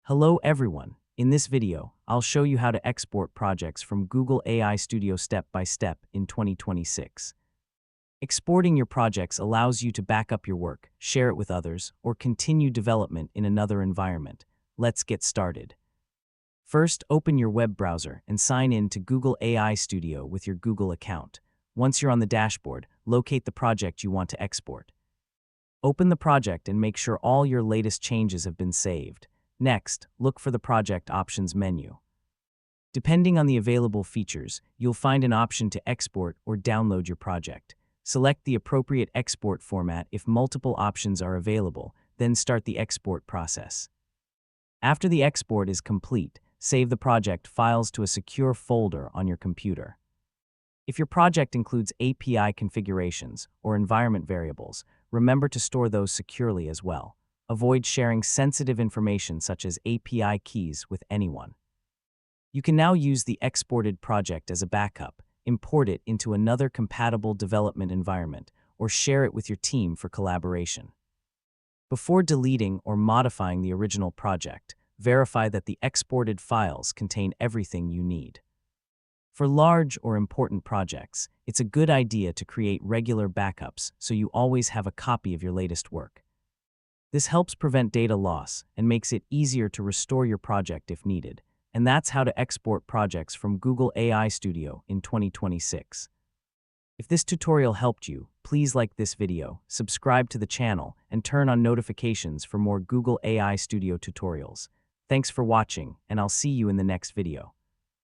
Hello everyone. In this video, I'll show you how to export projects from Google AI Studio step by step in 2026. Exporting your projects allows you to back up your work, share it with others, or continue development in another environment. Let's get started. First, open your web browser and sign in to Google AI Studio with your Google account. Once you're on the dashboard, locate the project you want to export. Open the project and make sure all your latest changes have been saved. Next, look for the Project Options menu. Depending on the available features, you'll find an option to export or download your project. Select the appropriate export format if multiple options are available, then start the export process. After the export is complete, save the project files to a secure folder on your computer. If your project includes API configurations or environment variables, remember to store those securely as well. Avoid sharing sensitive information such as API keys with anyone. You can now use the exported project as a backup, import it into another compatible development environment, or share it with your team for collaboration. Before deleting or modifying the original project, verify that the exported files contain everything you need. For large or important projects, it's a good idea to create regular backups so you always have a copy of your latest work. This helps prevent data loss and makes it easier to restore your project if needed. And that's how to export projects from Google AI Studio in 2026. If this tutorial helped you, please like this video, subscribe to the channel, and turn on notifications for more Google AI Studio tutorials. Thanks for watching, and I'll see you in the next video.